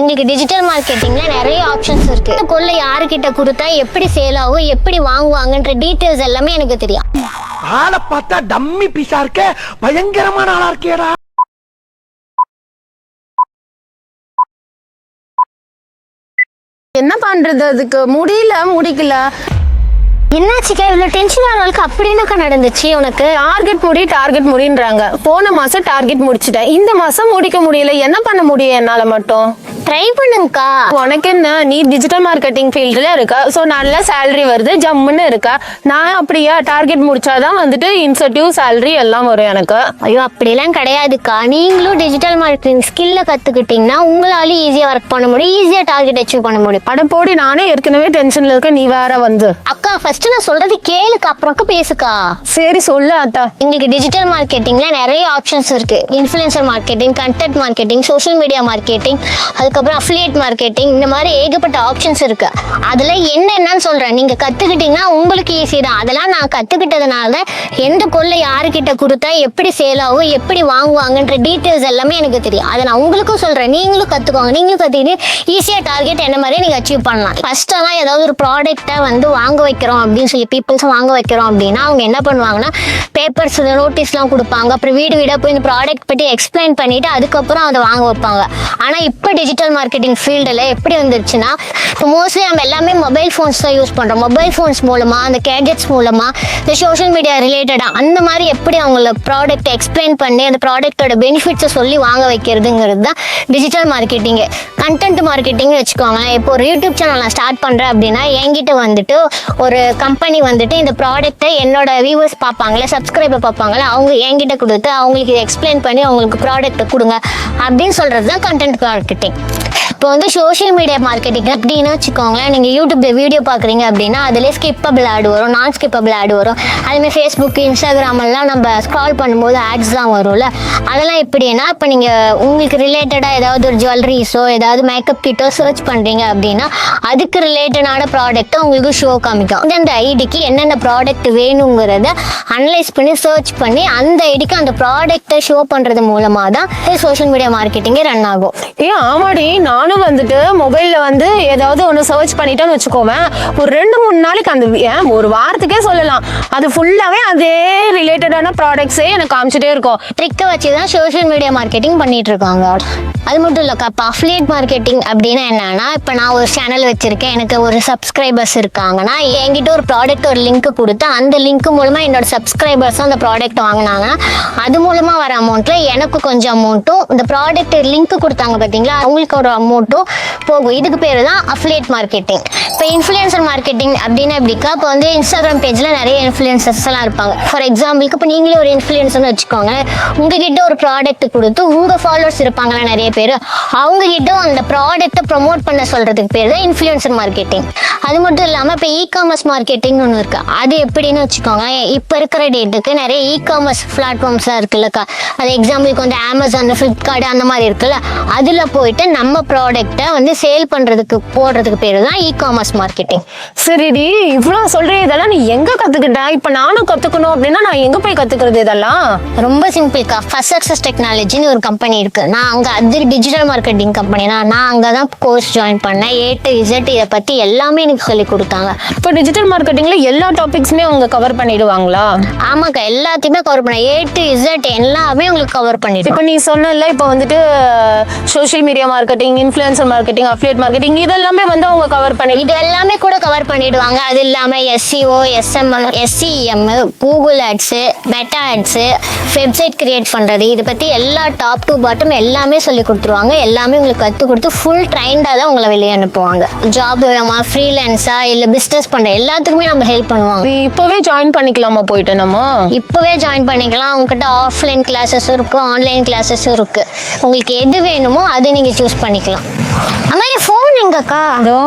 உங்களுக்கு டிஜிட்டல் மார்க்கெட்டிங்ல நிறைய ஆப்ஷன்ஸ் இருக்கு. கொள்ள யாருக்கிட்ட கொடுத்தா எப்படி சேல் ஆகும், எப்படி வாங்குவாங்கன்ற டீடைல்ஸ் எல்லாமே எனக்கு தெரியும். ஆளை பார்த்தா டம்மி பீஸா இருக்க, பயங்கரமான ஆளா இருக்கேடா. என்ன பண்றது, அதுக்கு முடிக்கல. என்னாச்சுக்கா இவ்வளவு டென்ஷன் ஆனவளுக்கு? அப்படி என்னக்கா நடந்துச்சு உனக்கு? டார்கெட் முடின்றாங்க. போன மாசம் டார்கெட் முடிச்சிட்டேன், இந்த மாசம் முடிக்க முடியல. என்ன பண்ண முடியும் என்னால மட்டும்? ட்ரை பண்ணுங்கக்கா. உனக்கு என்ன, நீ டிஜிட்டல் மார்க்கெட்டிங் ஃபீல்டுல இருக்க, ஸோ நல்ல சேலரி வருது, ஜம்முன்னு இருக்கா. நான் அப்படியா, டார்கெட் முடிச்சாதான் வந்துட்டு இன்சென்டிவ் சேலரி எல்லாம் வரும் எனக்கு. ஐயோ அப்படிலாம் கிடையாதுக்கா. நீங்களும் டிஜிட்டல் மார்க்கெட்டிங் ஸ்கில்ல கத்துக்கிட்டீங்கன்னா உங்களால ஈஸியா ஒர்க் பண்ண முடியும், ஈஸியா டார்கெட் அச்சீவ் பண்ண முடியும். படப்போடி, நானே ஏற்கனவே டென்ஷன்ல இருக்க, நீ வேற வந்து. அக்கா ஃபர்ஸ்ட் நான் சொல்றது கேளுக்கா, அப்புறம் பேசுக்கா. சரி சொல்லு அத்தா. உங்களுக்கு டிஜிட்டல் மார்க்கெட்டிங்ல நிறைய ஆப்ஷன்ஸ் இருக்கு. Influencer marketing, content marketing, social media marketing, அதுக்கப்புறம் அஃபிலியேட் மார்க்கெட்டிங், இந்த மாதிரி ஏகப்பட்ட ஆப்ஷன்ஸ் இருக்கு. அதுல என்னன்னு சொல்றேன், நீங்க கத்துக்கிட்டீங்கன்னா உங்களுக்கு ஈஸி தான். அதெல்லாம் நான் கத்துக்கிட்டதுனால எந்த கொள்ளை யாருக்கிட்ட கொடுத்தா எப்படி சேல் ஆகும், எப்படி வாங்குவாங்கன்ற டீடைல்ஸ் எல்லாமே எனக்கு தெரியும். அதை நான் உங்களுக்கும் சொல்றேன், நீங்களும் கத்துக்கோங்க. நீங்களும் கத்துக்கிட்டு ஈஸியா டார்கெட் என்ன மாதிரி நீங்க அச்சீவ் பண்ணலாம். ஃபர்ஸ்ட் எல்லாம் ஏதாவது ஒரு ப்ராடக்ட்டை வந்து வாங்க வைக்கிறோம் அப்படின்னு சொல்லி பீப்புள்ஸ் வாங்க வைக்கிறோம் அப்படின்னா அவங்க என்ன பண்ணுவாங்கன்னா பேப்பர்ஸ் நோட்டீஸ்லாம் கொடுப்பாங்க. அப்புறம் வீடு வீடாக போய் இந்த ப்ராடக்ட் பற்றி எக்ஸ்பிளைன் பண்ணிட்டு அதுக்கப்புறம் அதை வாங்க வைப்பாங்க. ஆனால் இப்போ டிஜிட்டல் மார்க்கெட்டிங் ஃபீல்டில் எப்படி வந்துருச்சுன்னா மோஸ்ட்லி நம்ம எல்லாமே மொபைல் ஃபோன்ஸ் தான் யூஸ் பண்ணுறோம். மொபைல் ஃபோன்ஸ் மூலமாக, அந்த கேட்ஜெட்ஸ் மூலமாக, இந்த சோஷியல் மீடியா ரிலேட்டடாக அந்த மாதிரி எப்படி அவங்கள ப்ராடக்ட்டை எக்ஸ்பிளைன் பண்ணி அந்த ப்ராடக்ட்டோட பெனிஃபிட்ஸை சொல்லி வாங்க வைக்கிறதுங்கிறது தான் டிஜிட்டல் மார்க்கெட்டிங்கு. கண்டென்ட் மார்க்கெட்டிங்னு வச்சுக்கோங்க. இப்போ ஒரு யூடியூப் சேனல் நான் ஸ்டார்ட் பண்ணுறேன் அப்படின்னா என்கிட்ட வந்துட்டு ஒரு கம்பெனி வந்துட்டு இந்த ப்ராடக்ட்டை என்னோட வியூவர்ஸ் பார்ப்பாங்களே, சப்ஸ்கிரைபர் பார்ப்பாங்களே, அவங்க என்கிட்ட கொடுத்து அவங்களுக்கு இதை எக்ஸ்பிளைன் பண்ணி அவங்களுக்கு ப்ராடக்ட்டை கொடுங்க அப்படின்னு சொல்கிறது தான் கண்டென்ட் மார்க்கெட்டிங். இப்போ வந்து சோஷியல் மீடியா மார்க்கெட்டிங் அப்படின்னு வச்சுக்கோங்களேன். நீங்கள் யூடியூப்ல வீடியோ பார்க்குறீங்க அப்படின்னா அதிலே ஸ்கிப்பபிள் ஆட் வரும், நான் ஸ்கிப்பபிள் ஆட் வரும். அதுமாதிரி ஃபேஸ்புக், இன்ஸ்டாகிராம் எல்லாம் நம்ம ஸ்க்ரால் பண்ணும்போது ஆட்ஸ் தான் வரும்ல. அதெல்லாம் எப்படின்னா இப்போ நீங்கள் உங்களுக்கு ரிலேட்டடாக ஏதாவது ஒரு ஜுவல்லரிஸோ ஏதாவது மேக்கப் கிட்டோ சர்ச் பண்ணுறீங்க அப்படின்னா அதுக்கு ரிலேட்டடான ப்ராடக்ட்டை உங்களுக்கு ஷோ காமிக்கும். இந்த ஐடிக்கு என்னென்ன ப்ராடக்ட் வேணுங்கிறத அனலைஸ் பண்ணி சர்ச் பண்ணி அந்த ஐடிக்கு அந்த ப்ராடக்ட்டை ஷோ பண்ணுறது மூலமாக தான் சோஷியல் மீடியா மார்க்கெட்டிங்கே ரன் ஆகும். ஆமாடி, நானும் வந்துட்டு மொபைல்ல வந்து ஏதாவது ஒன்று சர்ச் பண்ணிட்டேன்னு வச்சுக்கோவேன், ஒரு 2-3 நாளைக்கு அந்த ஒரு வாரத்துக்கே சொல்லலாம், அது ஃபுல்லாகவே அதே ரிலேட்டடான ப்ராடக்ட்ஸே எனக்கு காமிச்சிட்டே இருக்கும். ட்ரிக்கை வச்சு தான் சோஷியல் மீடியா மார்க்கெட்டிங் பண்ணிட்டு இருக்காங்க. அது மட்டும் இல்லைக்கா, இப்போ அஃபிலியேட் மார்க்கெட்டிங் அப்படின்னா என்னன்னா, இப்போ நான் ஒரு சேனல் வச்சிருக்கேன், எனக்கு ஒரு சப்ஸ்கிரைபர்ஸ் இருக்காங்கன்னா என்கிட்ட ஒரு ப்ராடக்ட் ஒரு லிங்க் கொடுத்து அந்த லிங்க் மூலமா என்னோட சப்ஸ்கிரைபர்ஸ் அந்த ப்ராடக்ட் வாங்கினாங்கன்னா அது மூலமா வர அமௌண்ட்ல எனக்கு கொஞ்சம் அமௌண்ட்டும், இந்த ப்ராடக்ட் லிங்க் கொடுத்தாங்க பார்த்தீங்களா அவங்களுக்கு ஒரு அமௌண்ட்டும் போகும். இதுக்கு பேர் தான் அஃபிலியேட் மார்க்கெட்டிங். இப்போ இன்ஃப்ளூயன்சர் மார்க்கெட்டிங் அப்படின்னா எப்படிக்கா, இப்போ வந்து இன்ஸ்டாகிராம் பேஜில் நிறைய இன்ஃப்ளூயன்சர்ஸ் எல்லாம் இருப்பாங்க. ஃபார் எக்ஸாம்பிளுக்கு இப்போ நீங்களே ஒரு இன்ஃப்ளூயன்சர்னு வச்சுக்கோங்க, உங்ககிட்ட ஒரு ப்ராடக்ட் கொடுத்து உங்கள் ஃபாலோவர்ஸ் இருப்பாங்களா நிறைய பேர், அவங்க கிட்ட அந்த ப்ராடக்ட்டை ப்ரொமோட் பண்ண சொல்றதுக்கு பேர் தான் இன்ஃப்ளூயன்சர் மார்க்கெட்டிங். அது மட்டும் இல்லாமல் இப்போ இ-காமர்ஸ் மார்க்கெட்டிங் ஒன்று இருக்கு. அது எப்படின்னு வச்சுக்கோங்க, இப்போ இருக்கிற டேட்டுக்கு நிறைய இ-காமர்ஸ் பிளாட்ஃபார்ம்ஸ்லாம் இருக்குல்லக்கா. அது எக்ஸாம்பிளுக்கு வந்து அமேசான், ஃப்ளிப்கார்ட் அந்த மாதிரி இருக்குல்ல, அதில் போயிட்டு நம்ம ப்ராடக்ட்டை வந்து சேல் பண்ணுறதுக்கு போடுறதுக்கு பேர் தான் இ-காமர்ஸ் மார்க்கெட்டிங். சரிடி, இவ்வளோ சொல்கிறேன், இதெல்லாம் நீ எங்கே கற்றுக்கிட்ட? இப்போ நானும் கற்றுக்கணும் அப்படின்னா நான் எங்கே போய் கற்றுக்கிறது? இதெல்லாம் ரொம்ப சிம்பிள்க்கா. ஃபர்ஸ்ட் சக்ஸஸ் டெக்னாலஜின்னு ஒரு கம்பெனி இருக்குது. நான் அங்கே அது டிஜிட்டல் மார்க்கெட்டிங் கம்பெனி தான். நான் அங்கே தான் கோர்ஸ் ஜாயின் பண்ணேன். A to Z இதை பற்றி எல்லாமே எனக்கு சொல்லி கொடுத்தாங்க. இப்போ டிஜிட்டல் மார்க்கெட்டிங்கில் எல்லா டாபிக்ஸுமே அவங்க கவர் பண்ணிடுவாங்களா? ஆமாக்கா, எல்லாத்தையுமே கவர் பண்ண A to Z எல்லாமே உங்களுக்கு கவர் பண்ணிடுவோம். இப்போ நீ சொன்னல, இப்போ வந்துட்டு social media marketing, influencer marketing, affiliate marketing இதெல்லாமே வந்து அவங்க கவர் பண்ணி இது எல்லாமே கூட கவர் பண்ணிடுவாங்க. அது இல்லாமல் SEO, SMM, SEM, Google ads, Meta ads, website create பண்ணுறது, இதை பற்றி எல்லா டாப் டு பாட்டம் எல்லாமே சொல்லி கொடுத்துருவாங்க. எல்லாமே உங்களுக்கு கற்றுக் கொடுத்து ஃபுல் ட்ரைண்டாக தான் உங்களை வெளியே அனுப்புவாங்க. ஜாப் வேணுமா, ஃப்ரீலான்ஸா இல்லை பிஸ்னஸ் பண்ணுற எல்லாத்துக்குமே நம்ம ஹெல்ப் பண்ணுவாங்க. இப்போவே ஜாயின் பண்ணிக்கலாமா? போயிட்டு நம்ம இப்போவே ஜாயின் பண்ணிக்கலாம். உங்ககிட்ட ஆஃப்லைன் கிளாஸஸும் இருக்குது, ஆன்லைன் கிளாஸஸும் இருக்குது. உங்களுக்கு எது வேணுமோ அதை நீங்கள் சூஸ் பண்ணிக்கலாம். அது மாதிரி ஃபோன் எங்கக்கா? அதோ